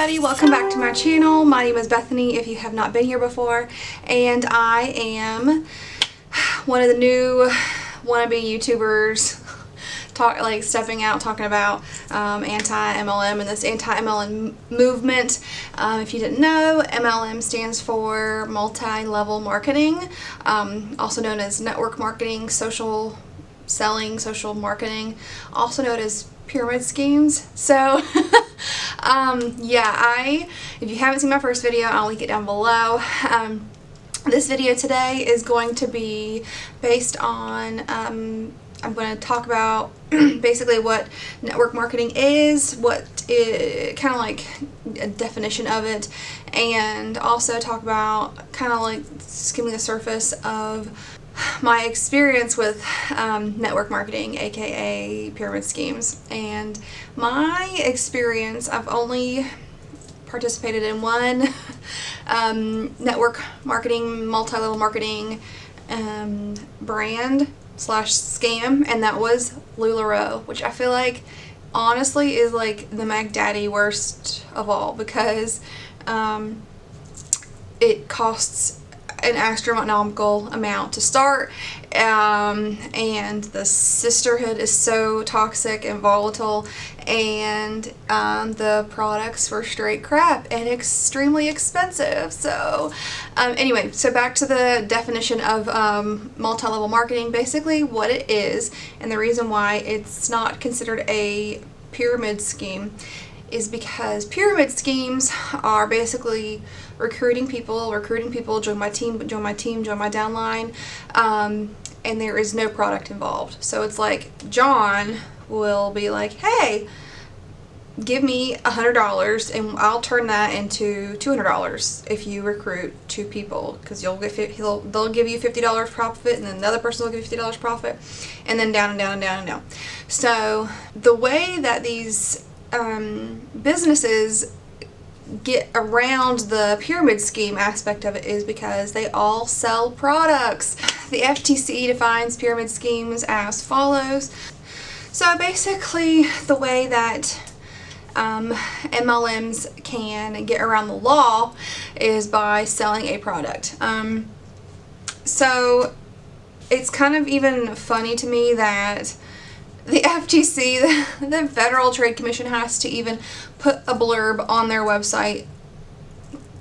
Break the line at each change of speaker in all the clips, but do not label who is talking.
everybody, welcome back to my channel. My name is Bethany if you have not been here before, and I am one of the new wannabe YouTubers stepping out talking about anti-MLM and this anti-MLM movement. If you didn't know, MLM stands for multi-level marketing, also known as network marketing, social selling, social marketing, also known as pyramid schemes. So yeah, if you haven't seen my first video, I'll link it down below. This video today is going to be based on I'm going to talk about basically what network marketing is, kind of like a definition of it, and also talk about kind of like skimming the surface of my experience with network marketing, aka pyramid schemes. And my experience, I've only participated in one network marketing, multi-level marketing brand / scam, and that was Lularoe, which I feel like honestly is like the Mac Daddy worst of all, because it costs an astronomical amount to start, and the sisterhood is so toxic and volatile, and the products were straight crap and extremely expensive. So anyway, so back to the definition of multi-level marketing. Basically what it is, and the reason why it's not considered a pyramid scheme, is because pyramid schemes are basically recruiting people, join my team, join my downline, and there is no product involved. So it's like John will be like, hey, give me $100 and I'll turn that into $200 if you recruit 2 people, because they'll give you $50 profit, and then the other person will give you $50 profit, and then down and down and down and down. So the way that these businesses get around the pyramid scheme aspect of it is because they all sell products. The FTC defines pyramid schemes as follows. So basically the way that MLMs can get around the law is by selling a product. So it's kind of even funny to me that the FTC, the Federal Trade Commission, has to even put a blurb on their website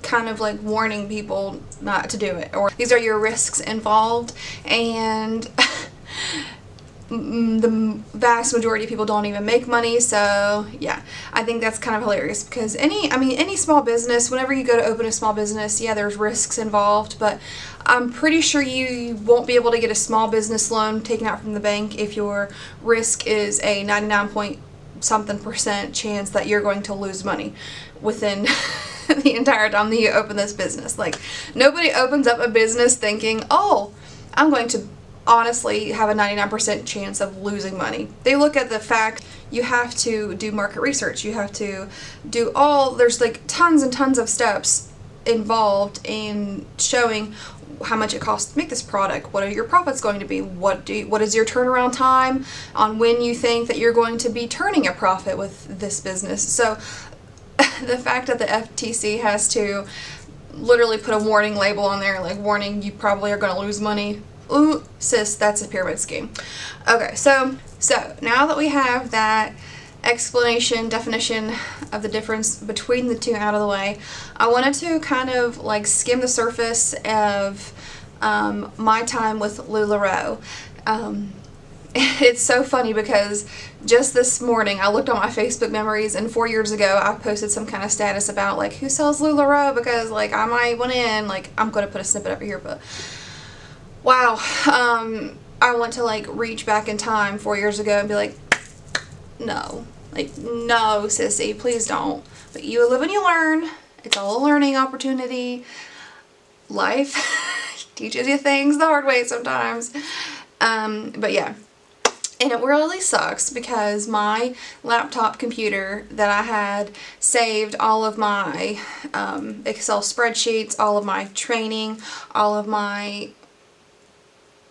kind of like warning people not to do it, or these are your risks involved, and the vast majority of people don't even make money. So yeah, I think that's kind of hilarious, because any small business, whenever you go to open a small business, yeah, there's risks involved, but I'm pretty sure you won't be able to get a small business loan taken out from the bank if your risk is a 99-point-something% chance that you're going to lose money within the entire time that you open this business. Like, nobody opens up a business thinking, oh, I'm going to honestly have a 99% chance of losing money. They look at the fact you have to do market research, you have to do there's like tons and tons of steps involved in showing how much it costs to make this product, what are your profits going to be, what is your turnaround time on when you think that you're going to be turning a profit with this business. So the fact that the FTC has to literally put a warning label on there, like, warning, you probably are going to lose money. Ooh, sis, that's a pyramid scheme. Okay, so now that we have that explanation, definition of the difference between the two out of the way, I wanted to kind of like skim the surface of my time with Lularoe. It's so funny because just this morning I looked on my Facebook memories, and 4 years ago I posted some kind of status about like, who sells Lularoe, because like I might want in, like, I'm going to put a snippet over here, but wow, I want to like reach back in time 4 years ago and be like, no, sissy, please don't. But you live and you learn. It's all a learning opportunity. Life teaches you things the hard way sometimes. But yeah, and it really sucks because my laptop computer that I had saved all of my Excel spreadsheets, all of my training, all of my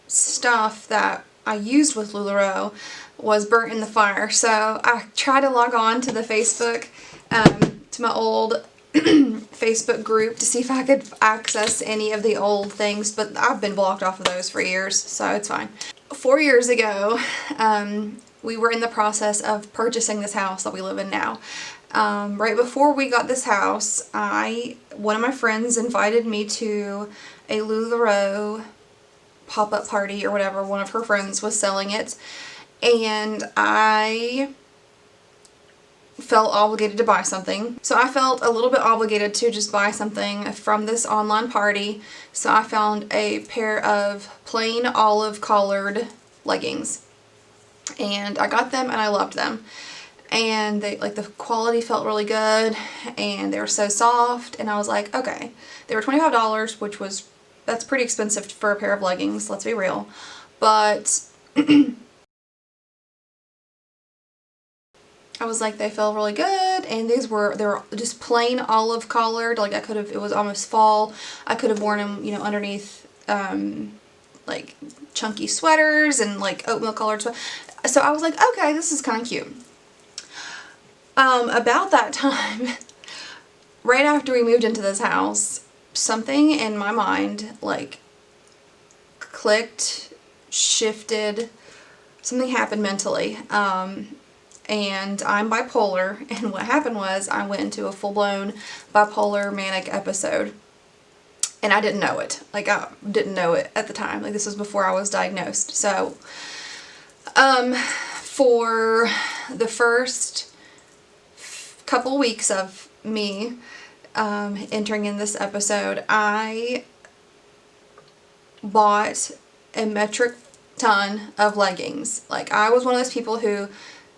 stuff that I used with Lularoe was burnt in the fire. So I tried to log on to the Facebook to my old Facebook group to see if I could access any of the old things, but I've been blocked off of those for years, so it's fine. 4 years ago, we were in the process of purchasing this house that we live in now. Right before we got this house, one of my friends invited me to a Lularoe pop-up party or whatever. One of her friends was selling it, and I felt obligated to buy something. So I felt a little bit obligated to just buy something from this online party. So I found a pair of plain olive collared leggings, and I got them and I loved them. And they, like, the quality felt really good, and they were so soft, and I was like, okay. They were $25, which was, that's pretty expensive for a pair of leggings, let's be real. But I was like, they feel really good, and they were just plain olive collared. Like, it was almost fall. I could have worn them, you know, underneath like chunky sweaters and like oatmeal colored sweaters. So I was like, okay, this is kind of cute. About that time, right after we moved into this house, something in my mind, like, clicked, shifted, something happened mentally, and I'm bipolar, and what happened was I went into a full-blown bipolar manic episode, and I didn't know it. Like, I didn't know it at the time. Like, this was before I was diagnosed. So, for the first couple weeks of me entering in this episode, I bought a metric ton of leggings. Like, I was one of those people who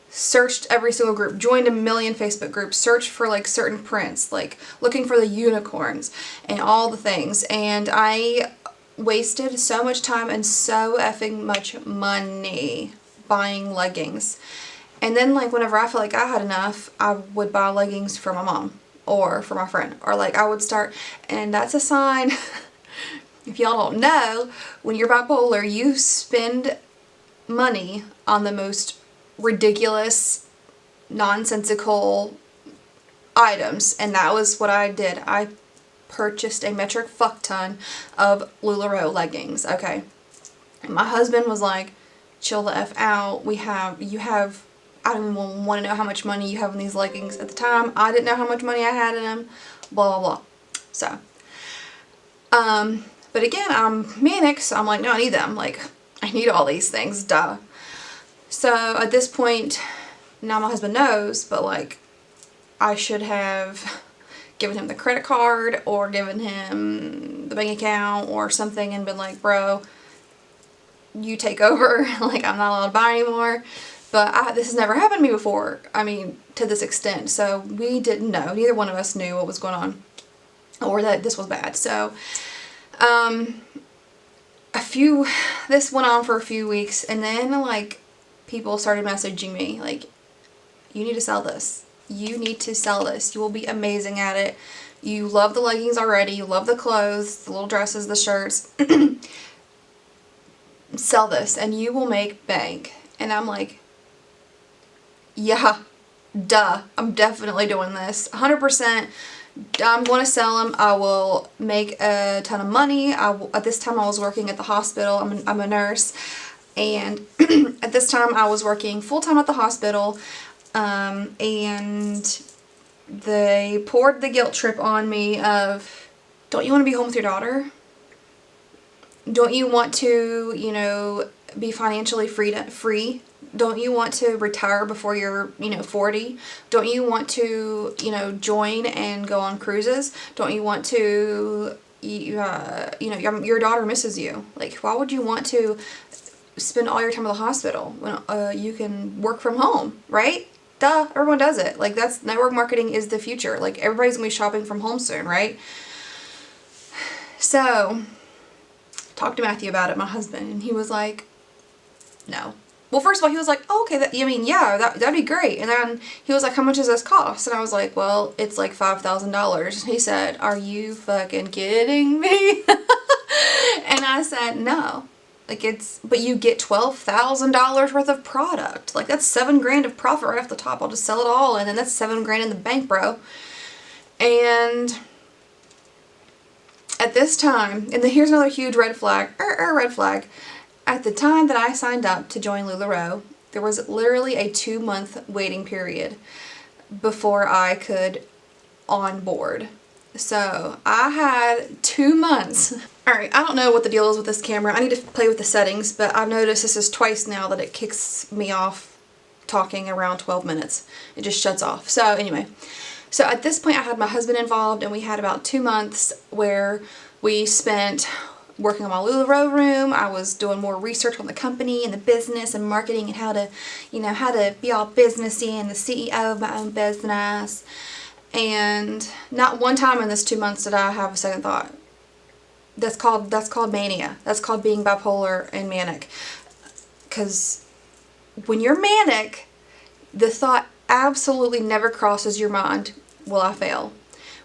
searched every single group, joined a million Facebook groups, searched for like certain prints, like looking for the unicorns and all the things, and I wasted so much time and so effing much money buying leggings. And then, like, whenever I felt like I had enough, I would buy leggings for my mom or for my friend, or like I would start, and that's a sign. If y'all don't know, when you're bipolar, you spend money on the most ridiculous, nonsensical items, and that was what I did. I purchased a metric fuck ton of Lularoe leggings, okay? And my husband was like, chill the F out, I don't even want to know how much money you have in these leggings. At the time, I didn't know how much money I had in them, blah, blah, blah. So, but again, I'm manic, so I'm like, no, I need them. Like, I need all these things, duh. So, at this point, now my husband knows, but, like, I should have given him the credit card or given him the bank account or something and been like, bro, you take over. Like, I'm not allowed to buy anymore. But this has never happened to me before, I mean, to this extent, so we didn't know. Neither one of us knew what was going on, or that this was bad. So, this went on for a few weeks, and then, like, people started messaging me, like, you need to sell this. You need to sell this. You will be amazing at it. You love the leggings already. You love the clothes, the little dresses, the shirts. Sell this, and you will make bank. And I'm like, yeah, duh, I'm definitely doing this. 100%, I'm going to sell them. I will make a ton of money. At this time, I was working at the hospital. I'm a nurse. And at this time, I was working full-time at the hospital. And they poured the guilt trip on me of, don't you want to be home with your daughter? Don't you want to, you know, be financially free? Don't you want to retire before you're, 40? Don't you want to, join and go on cruises? Don't you want to, your daughter misses you. Like, why would you want to spend all your time at the hospital when you can work from home, right? Duh, everyone does it. Like, network marketing is the future. Like, everybody's gonna be shopping from home soon, right? So, talked to Matthew about it, my husband, and he was like, no. Well, first of all, he was like, oh, okay, that'd be great. And then he was like, how much does this cost? And I was like, well, it's like $5,000. He said, are you fucking kidding me? And I said, no. Like, but you get $12,000 worth of product. Like, that's $7,000 of profit right off the top. I'll just sell it all, and then that's $7,000 in the bank, bro. And at this time, and then here's another huge red flag, red flag. At the time that I signed up to join Lularoe, there was literally a 2-month waiting period before I could onboard. So I had 2 months. Alright, I don't know what the deal is with this camera. I need to play with the settings, but I've noticed this is twice now that it kicks me off talking around 12 minutes. It just shuts off. So anyway, so at this point I had my husband involved, and we had about 2 months where we spent working on my Lularoe room. I was doing more research on the company and the business and marketing and how to, how to be all businessy and the CEO of my own business. And not one time in this 2 months did I have a second thought. That's called mania. That's called being bipolar and manic. Because when you're manic, the thought absolutely never crosses your mind, will I fail?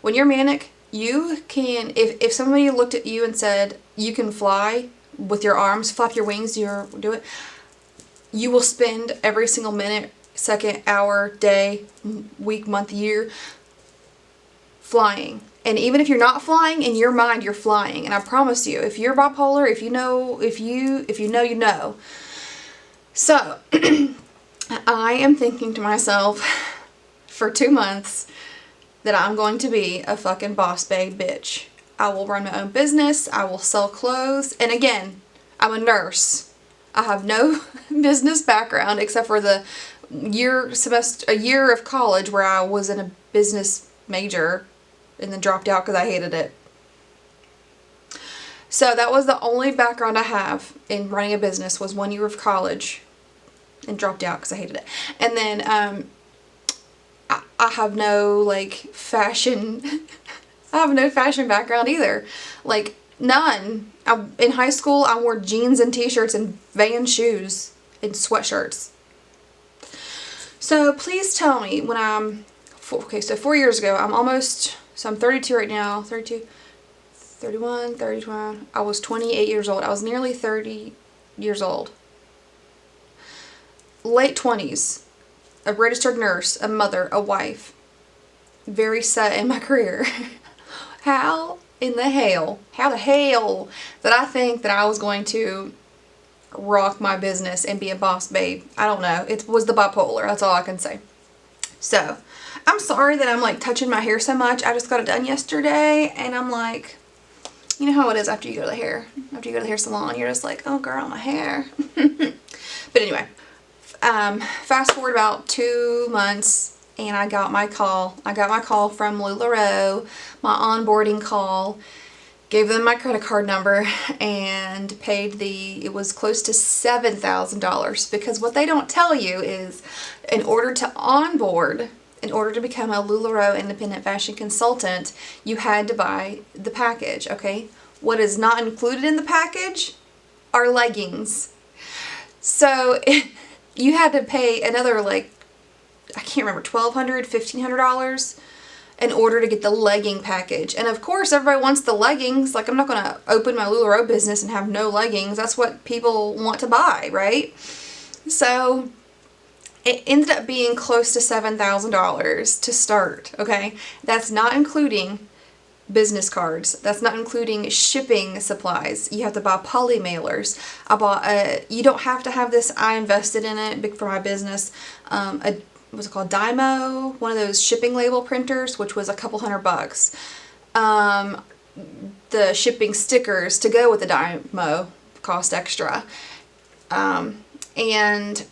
When you're manic, you can, if somebody looked at you and said, you can fly with your arms, flap your wings, do it, you will spend every single minute, second, hour, day, week, month, year flying. And even if you're not flying, in your mind you're flying. And I promise you, if you're bipolar, if you know, you know. So I am thinking to myself for 2 months that I'm going to be a fucking boss babe bitch. I will run my own business. I will sell clothes. And again, I'm a nurse. I have no business background except for a year of college where I was in a business major and then dropped out because I hated it. So that was the only background I have in running a business, was 1 year of college, and dropped out because I hated it. And then I have no fashion I have no fashion background either. Like, none. In high school I wore jeans and t-shirts and Vans shoes and sweatshirts. So please tell me when so 4 years ago, I'm 32 right now, 32, 31, 31, I was 28 years old. I was nearly 30 years old. Late 20s, a registered nurse, a mother, a wife, very set in my career. How the hell did I think that I was going to rock my business and be a boss babe? I don't know. It was the bipolar. That's all I can say. So, I'm sorry that I'm touching my hair so much. I just got it done yesterday, and I'm like, you know how it is after you go to the hair salon, you're just like, oh girl, my hair. But anyway, fast forward about 2 months, and I got my call. I got my call from Lularoe, my onboarding call. Gave them my credit card number and paid it was close to $7,000, because what they don't tell you is, in order to onboard, in order to become a Lularoe independent fashion consultant, you had to buy the package, okay? What is not included in the package are leggings. So you had to pay another, I can't remember, $1,200, $1,500 in order to get the legging package. And of course everybody wants the leggings. I'm not going to open my Lularoe business and have no leggings. That's what people want to buy, right? So it ended up being close to $7,000 to start, okay? That's not including business cards. That's not including shipping supplies. You have to buy poly mailers. I bought you don't have to have this. I invested in it for my business. What's it called? Dymo, one of those shipping label printers, which was a couple $100. The shipping stickers to go with the Dymo cost extra. And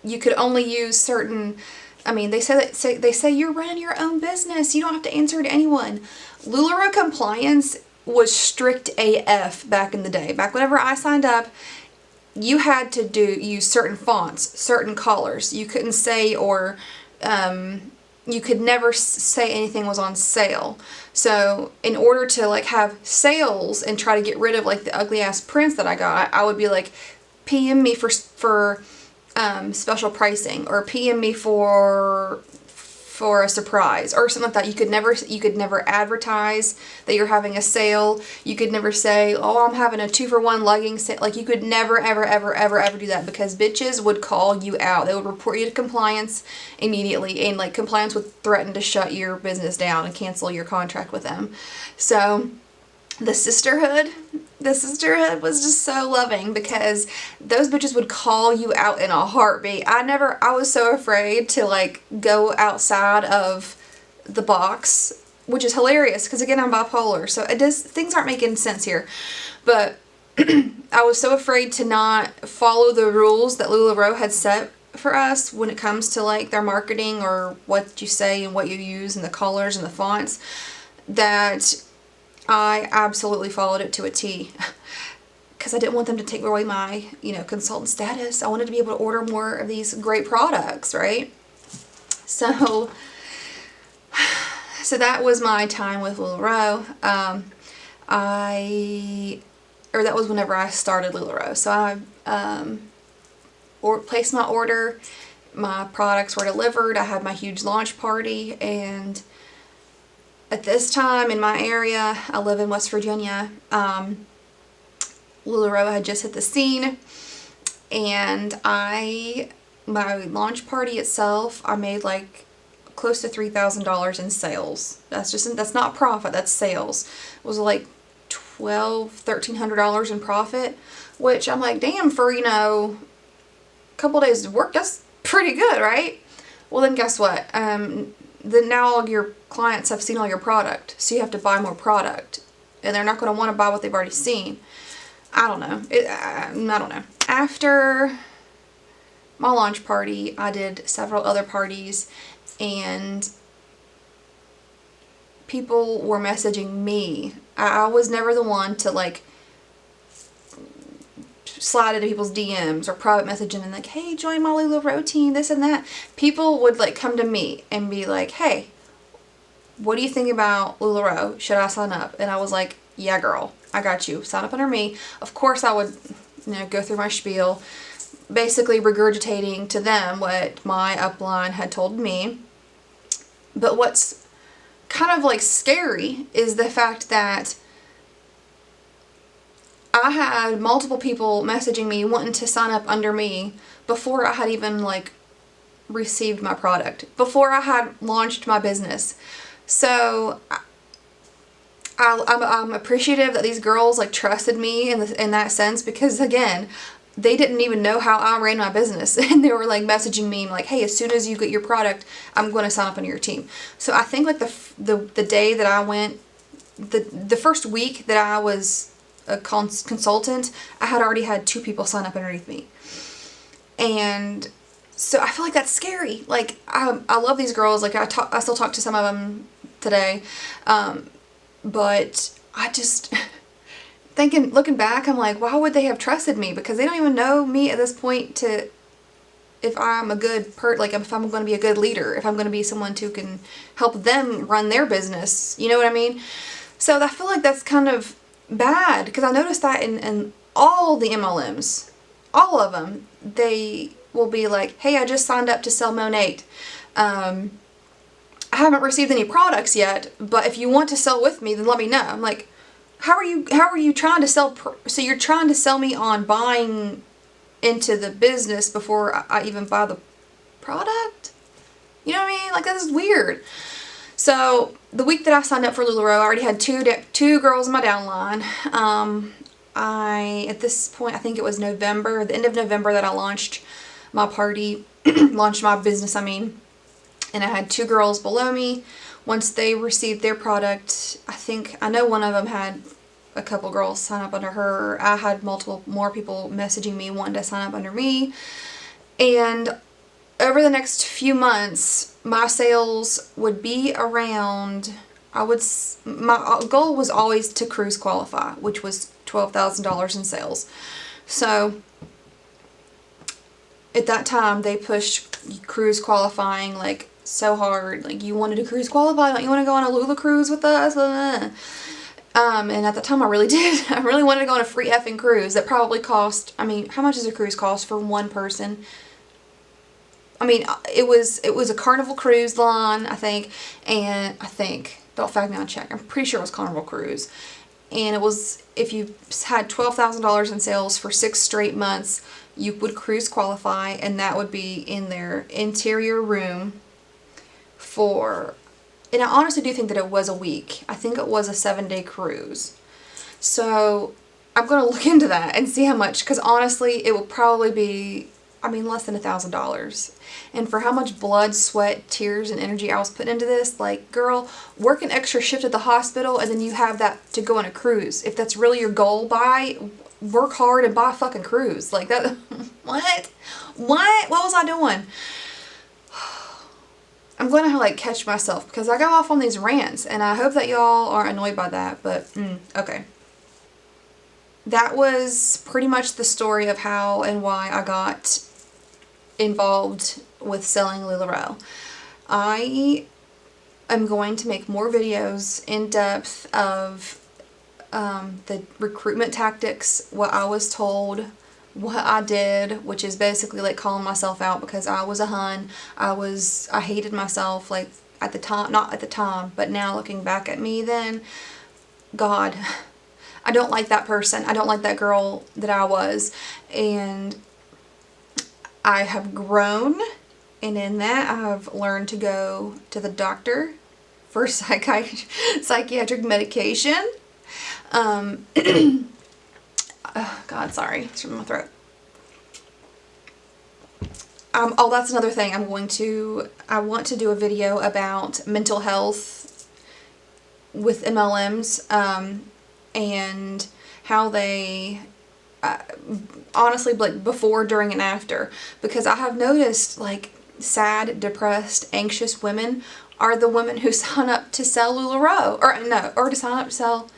you could only use certain, they say you're running your own business. You don't have to answer to anyone. Lularoe compliance was strict AF back in the day. Back whenever I signed up, you had to use certain fonts, certain colors. You couldn't say you could never say anything was on sale. So in order to have sales and try to get rid of the ugly ass prints that I got, I would be PM me for special pricing, or PM me for for a surprise or something like that. You could never advertise that you're having a sale. You could never say, oh, I'm having a 2-for-1 legging sale. Like, you could never, ever, ever, ever, ever do that, because bitches would call you out. They would report you to compliance immediately, and like compliance would threaten to shut your business down and cancel your contract with them. So the sisterhood was just so loving, because those bitches would call you out in a heartbeat. I was so afraid to like go outside of the box, which is hilarious because again, I'm bipolar, so things aren't making sense here. But I was so afraid to not follow the rules that Lularoe had set for us when it comes to like their marketing or what you say and what you use and the colors and the fonts, that I absolutely followed it to a T, because I didn't want them to take away my, consultant status. I wanted to be able to order more of these great products, right? So that was my time with Lularoe. That was whenever I started Lularoe. So I placed my order. My products were delivered. I had my huge launch party, and at this time in my area, I live in West Virginia, Lularoe had just hit the scene, and my launch party itself, I made like close to $3,000 in sales. That's not profit, that's sales. It was like $1,300 in profit, which I'm like, damn, for a couple days of work, that's pretty good, right? Well, then guess what? Then now all your clients have seen all your product, so you have to buy more product, and they're not going to want to buy what they've already seen. I don't know. I don't know. After my launch party, I did several other parties, and people were messaging me. I was never the one to like slide into people's DMs or private messaging and like, hey, join my Lularoe team, this and that. People would like come to me and be like, hey, what do you think about Lularoe? Should I sign up? And I was like, yeah, girl, I got you. Sign up under me. Of course I would, go through my spiel, basically regurgitating to them what my upline had told me. But what's kind of like scary is the fact that I had multiple people messaging me wanting to sign up under me before I had even like received my product, before I had launched my business. So I'm appreciative that these girls like trusted me in that sense, because again, they didn't even know how I ran my business, and they were like messaging me like, hey, as soon as you get your product, I'm going to sign up under your team. So I think like the day that I went, the first week that I was a consultant, I had already had 2 people sign up underneath me. And so I feel like that's scary. Like I love these girls. Like I still talk to some of them today. But I just looking back, I'm like, why would they have trusted me? Because they don't even know me at this point if I'm a good if I'm going to be a good leader, if I'm going to be someone who can help them run their business. You know what I mean? So I feel like that's kind of bad, because I noticed that in all the MLMs, all of them, they will be like, hey, I just signed up to sell Monate. I haven't received any products yet, but if you want to sell with me, then let me know. I'm like, how are you trying to sell? So you're trying to sell me on buying into the business before I even buy the product? You know what I mean? Like, that is weird. So the week that I signed up for Lularoe, I already had two girls in my downline. At this point, I think it was November, the end of November, that I launched my party, launched my business, and I had 2 girls below me. Once they received their product, I know one of them had a couple girls sign up under her. I had multiple more people messaging me wanting to sign up under me. And over the next few months, my sales would be around, my goal was always to cruise qualify, which was $12,000 in sales. So at that time, they pushed cruise qualifying like so hard. Like, you wanted to cruise qualify, don't you want to go on a Lula cruise with us? And at the time I really did. I really wanted to go on a free effing cruise that probably cost, how much does a cruise cost for one person? I mean, it was a Carnival Cruise line, I think, don't fact me on check, I'm pretty sure it was Carnival Cruise. And it was, if you had $12,000 in sales for 6 straight months, you would cruise qualify, and that would be in their interior room for, and I honestly do think that it was a week. I think it was a 7-day cruise. So I'm going to look into that and see how much, because honestly, it will probably be, I mean, less than $1,000. And for how much blood, sweat, tears, and energy I was putting into this, like, girl, work an extra shift at the hospital and then you have that to go on a cruise. If that's really your goal, work hard and buy a fucking cruise. Like that, what? What was I doing? I'm going to like catch myself because I go off on these rants and I hope that y'all aren't annoyed by that, but okay. That was pretty much the story of how and why I got involved with selling Lularoe. I am going to make more videos in depth of the recruitment tactics, what I was told, what I did, which is basically like calling myself out because I was a hun. I hated myself, like at the time, not at the time, but now looking back at me then, God, I don't like that person. I don't like that girl that I was. And I have grown, and in that I have learned to go to the doctor for psychiatric medication. Oh God, sorry, it's from my throat. Oh, that's another thing. I want to do a video about mental health with MLMs, and how they, honestly, like before, during, and after, because I have noticed like sad, depressed, anxious women are the women who sign up to sell Lularoe, or to sign up to sell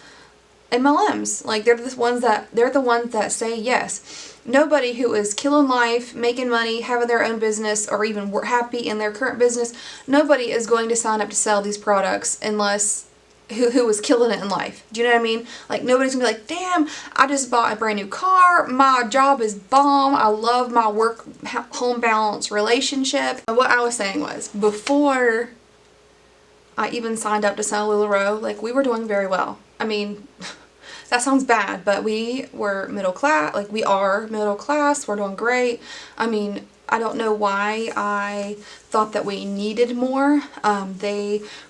MLMs. Like they're the ones that say yes. Nobody who is killing life, making money, having their own business, or even happy in their current business, nobody is going to sign up to sell these products unless who was killing it in life. Do you know what I mean? Like nobody's gonna be like, damn, I just bought a brand new car, my job is bomb, I love my work home balance relationship. What I was saying was, before I even signed up to sell Lularoe, like we were doing very well. I mean, that sounds bad, but we were middle class, like we are middle class, we're doing great. I mean, I don't know why I thought that we needed more. I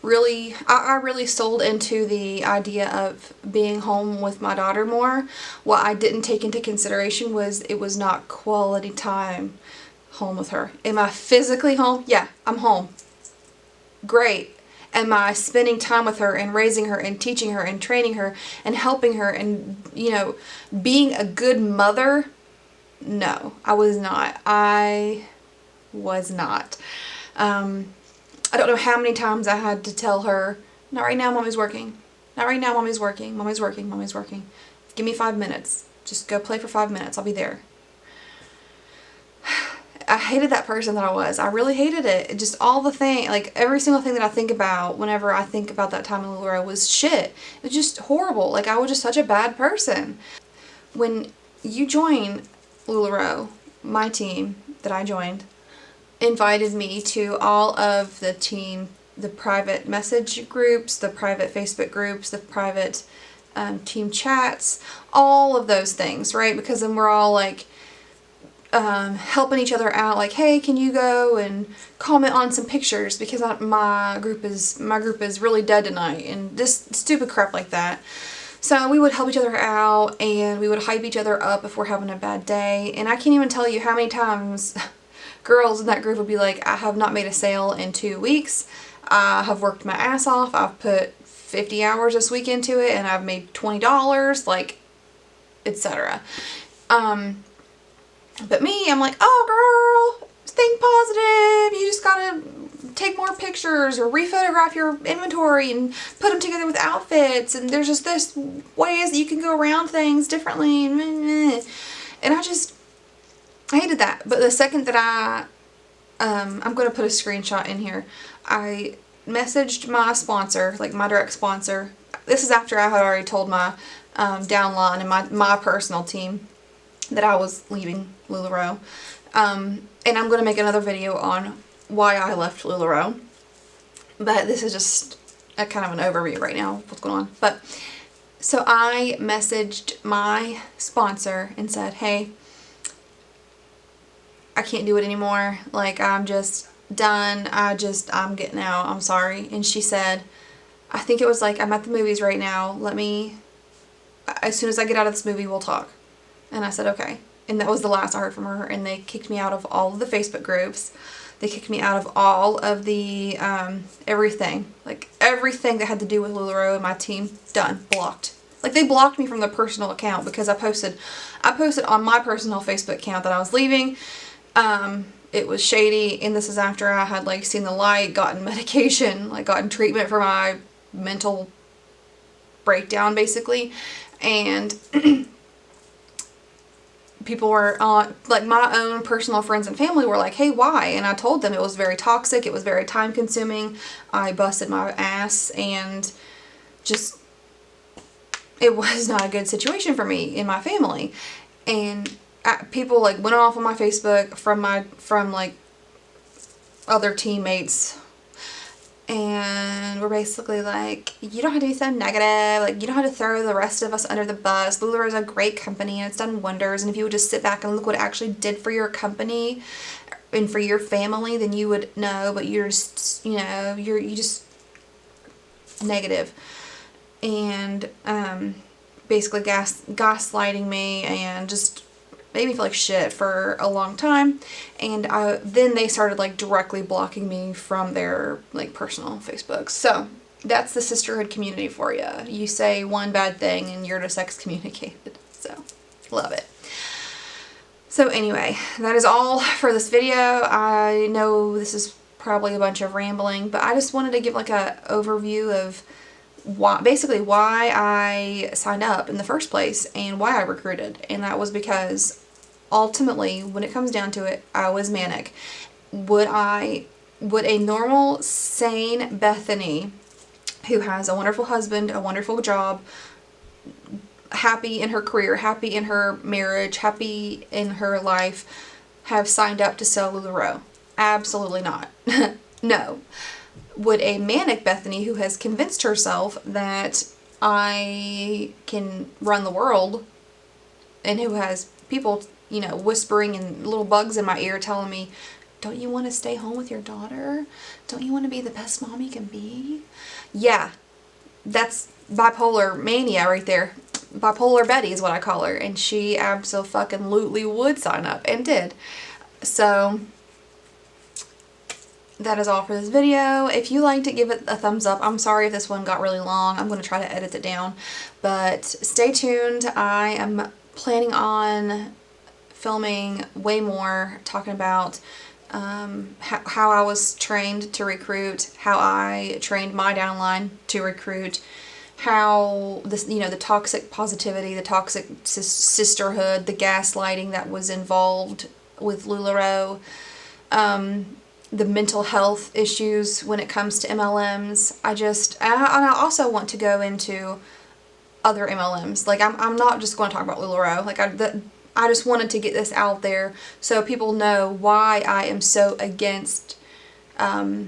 really sold into the idea of being home with my daughter more. What I didn't take into consideration was it was not quality time home with her. Am I physically home? Yeah, I'm home. Great. Am I spending time with her and raising her and teaching her and training her and helping her and, you know, being a good mother? No, I was not. I was not. I don't know how many times I had to tell her, not right now, Mommy's working. Not right now, Mommy's working. Mommy's working. Mommy's working. Give me 5 minutes. Just go play for 5 minutes. I'll be there. I hated that person that I was. I really hated it. Just all the thing, like every single thing that I think about whenever I think about that time in Lularoe was shit. It was just horrible. Like I was just such a bad person. When you join Lularoe, my team that I joined invited me to all of the private message groups, the private Facebook groups, the private team chats, all of those things, right? Because then we're all like helping each other out, like, hey, can you go and comment on some pictures because my group is really dead tonight, and this stupid crap like that. So we would help each other out and we would hype each other up if we're having a bad day. And I can't even tell you how many times girls in that group would be like, I have not made a sale in 2 weeks. I have worked my ass off. I've put 50 hours this week into it and I've made $20, like, etc. But me, I'm like, oh girl, think positive. You just gotta take more pictures or rephotograph your inventory and put them together with outfits, and there's just this ways that you can go around things differently, and I hated that. But the second that I'm going to put a screenshot in here, I messaged my sponsor, like my direct sponsor. This is after I had already told my downline and my personal team that I was leaving Lularoe. And I'm going to make another video on why I left Lularoe. But this is just a kind of an overview right now of what's going on. But so I messaged my sponsor and said, hey, I can't do it anymore. Like, I'm just done. I'm getting out. I'm sorry. And she said, I think it was like, I'm at the movies right now. As soon as I get out of this movie, we'll talk. And I said, okay. And that was the last I heard from her. And they kicked me out of all of the Facebook groups. They kicked me out of all of the, everything. Like, everything that had to do with Lularoe and my team, done. Blocked. Like, they blocked me from their personal account because I posted on my personal Facebook account that I was leaving. It was shady, and this is after I had, like, seen the light, gotten medication, like, gotten treatment for my mental breakdown, basically. And people were on, like, my own personal friends and family were like, hey, why? And I told them it was very toxic, it was very time consuming, I busted my ass, and just, it was not a good situation for me and my family. And people, like, went off on my Facebook from like other teammates, and we're basically like, you don't have to be so negative, like, you don't have to throw the rest of us under the bus. Lularoe is a great company and it's done wonders, and if you would just sit back and look what it actually did for your company and for your family, then you would know. But you're just, you know, you just negative. And basically gaslighting me and just made me feel like shit for a long time. And then they started, like, directly blocking me from their, like, personal Facebook. So that's the sisterhood community for you. You say one bad thing and you're just excommunicated. So love it. So anyway, that is all for this video. I know this is probably a bunch of rambling, but I just wanted to give, like, a overview of basically why I signed up in the first place and why I recruited. And that was because ultimately, when it comes down to it, I was manic. Would a normal, sane Bethany, who has a wonderful husband, a wonderful job, happy in her career, happy in her marriage, happy in her life, have signed up to sell Lularoe? Absolutely not. No. Would a manic Bethany, who has convinced herself that I can run the world, and who has people, you know, whispering and little bugs in my ear telling me, don't you want to stay home with your daughter? Don't you want to be the best mom you can be? Yeah, that's bipolar mania right there. Bipolar Betty is what I call her, and she absolutely would sign up, and did. So that is all for this video. If you liked it, give it a thumbs up. I'm sorry if this one got really long. I'm going to try to edit it down. But stay tuned. I am planning on filming way more, talking about how I was trained to recruit, how I trained my downline to recruit, how this, you know, the toxic positivity, the toxic sisterhood, the gaslighting that was involved with Lularoe, the mental health issues when it comes to MLMs. And I also want to go into other MLMs. Like, I'm not just going to talk about Lularoe. Like, I just wanted to get this out there so people know why I am so against all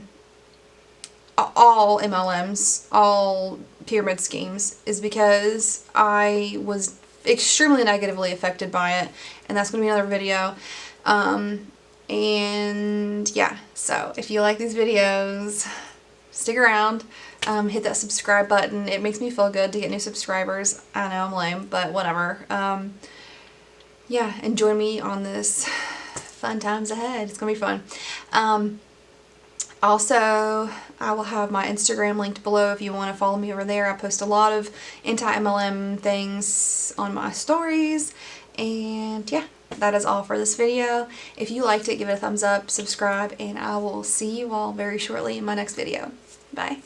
MLMs, all pyramid schemes, is because I was extremely negatively affected by it, and that's going to be another video. And yeah, so if you like these videos, stick around, hit that subscribe button. It makes me feel good to get new subscribers. I know I'm lame, but whatever. Yeah, and join me on this fun times ahead. It's gonna be fun. Also, I will have my Instagram linked below if you want to follow me over there. I post a lot of anti-MLM things on my stories. And yeah, that is all for this video. If you liked it, give it a thumbs up, subscribe, and I will see you all very shortly in my next video. Bye.